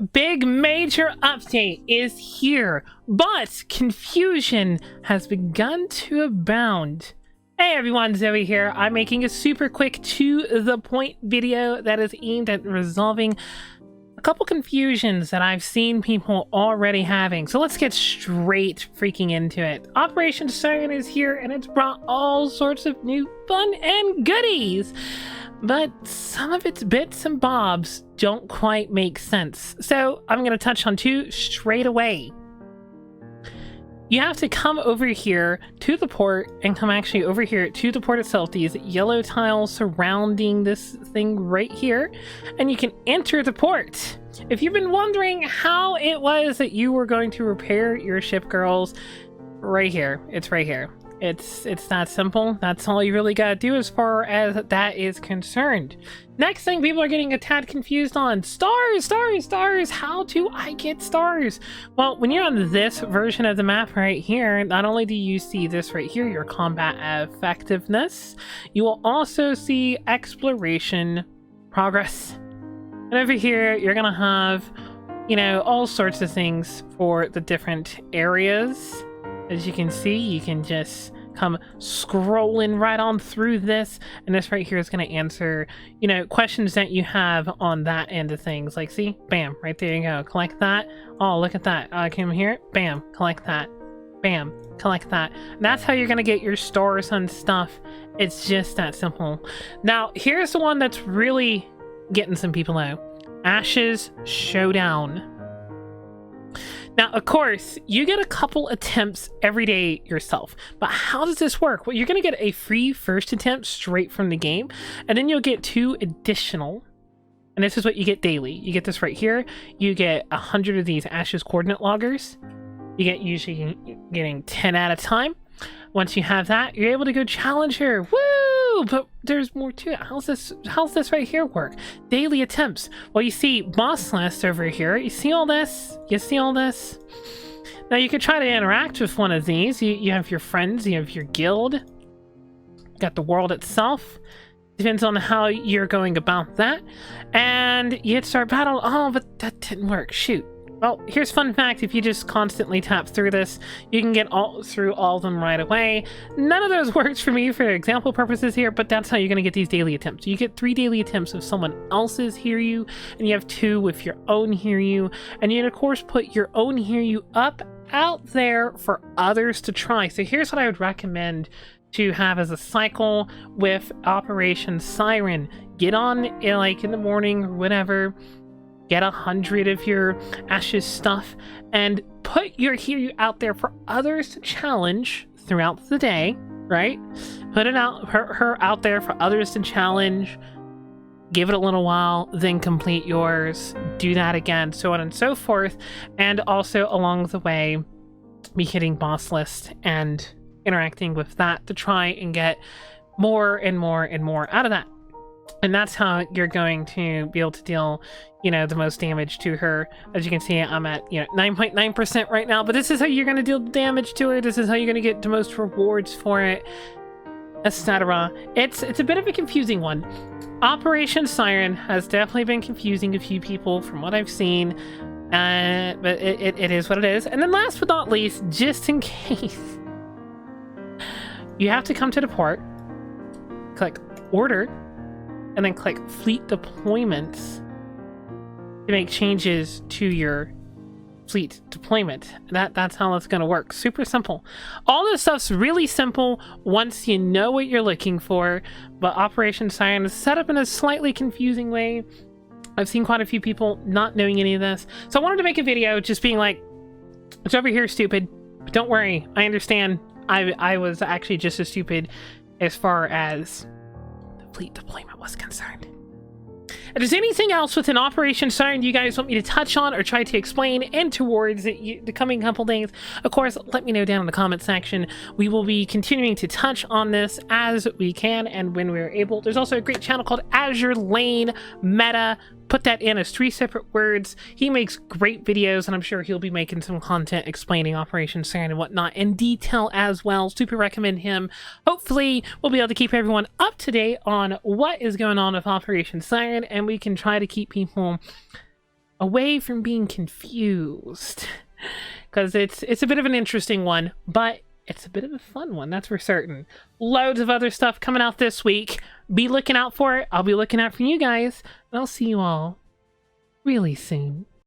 Big major update is here, but confusion has begun to abound. Hey everyone, Zoe here. I'm making a super quick to the point video that is aimed at resolving a couple confusions that I've seen people already having. So let's get straight freaking into it. Operation Siren is here and it's brought all sorts of new fun and goodies. But some of its bits and bobs don't quite make sense. So I'm going to touch on two straight away. You have to come over here to the port and come actually over here to the port itself. These yellow tiles surrounding this thing right here. And you can enter the port. If you've been wondering how it was that you were going to repair your ship, girls, right here. It's right here. It's that simple. That's all you really gotta do as far as that is concerned. Next thing people are getting a tad confused on. Stars, stars, stars. How do I get stars? Well, when you're on this version of the map right here, not only do you see this right here, your combat effectiveness, you will also see exploration progress. And over here, you're gonna have, you know, all sorts of things for the different areas. As you can see, you can just come scrolling right on through this, and this right here is going to answer, you know, questions that you have on that end of things. Like, see, bam, right there you go. Collect that. Oh, look at that. Come here, bam, collect that. Bam, collect that. And that's how you're going to get your stars and stuff. It's just that simple. Now, here's the one that's really getting some people out. Ashes Showdown. Now, of course, you get a couple attempts every day yourself, but how does this work? Well, you're going to get a free first attempt straight from the game, and then you'll get 2 additional, and this is what you get daily. You get this right here. You get 100 of these Ashes coordinate loggers. You get usually getting 10 at a time. Once you have that, you're able to go Challenger. Woo! But there's more to it. How's this right here work? Daily attempts. Well, you see boss list over here. You see all this? You see all this? Now you could try to interact with one of these. You have your friends, you have your guild. You got the world itself. Depends on how you're going about that. And you hit start battle. Oh, but that didn't work. Shoot. Well, here's a fun fact. If you just constantly tap through this, you can get through all of them right away. None of those works for me for example purposes here, but that's how you're going to get these daily attempts. You get 3 daily attempts of someone else's Hiryuu, and you have 2 with your own Hiryuu, and you can, of course, put your own Hiryuu up out there for others to try. So here's what I would recommend to have as a cycle with Operation Siren. Get on, like, in the morning or whatever. Get 100 of your Ashes stuff and put your Hiryuu out there for others to challenge throughout the day, right? Put it out, her out there for others to challenge. Give it a little while, then complete yours. Do that again, so on and so forth. And also along the way, be hitting boss list and interacting with that to try and get more and more and more out of that. And that's how you're going to be able to deal, you know, the most damage to her. As you can see, I'm at, you know, 9.9% right now, but this is how you're going to deal damage to her. This is how you're going to get the most rewards for it, etc. It's a bit of a confusing one. Operation Siren has definitely been confusing a few people from what I've seen, but it is what it is. And then last but not least, just in case, you have to come to the port, click Order, and then click Fleet Deployments to make changes to your fleet deployment. That's how it's going to work. Super simple. All this stuff's really simple once you know what you're looking for, but Operation Siren is set up in a slightly confusing way. I've seen quite a few people not knowing any of this, so I wanted to make a video just being like, it's over here, stupid, but don't worry, I understand. I was actually just as stupid as far as fleet deployment was concerned. If there's anything else within Operation Siren you guys want me to touch on or try to explain and towards the coming couple days, of course, let me know down in the comment section. We will be continuing to touch on this as we can and when we're able. There's also a great channel called Azur Lane Meta. Put that in as 3 separate words. He makes great videos, and I'm sure he'll be making some content explaining Operation Siren and whatnot in detail as well. Super recommend him. Hopefully, we'll be able to keep everyone up to date on what is going on with Operation Siren, and we can try to keep people away from being confused. Because it's a bit of an interesting one, but it's a bit of a fun one, that's for certain. Loads of other stuff coming out this week. Be looking out for it. I'll be looking out for you guys, and I'll see you all really soon.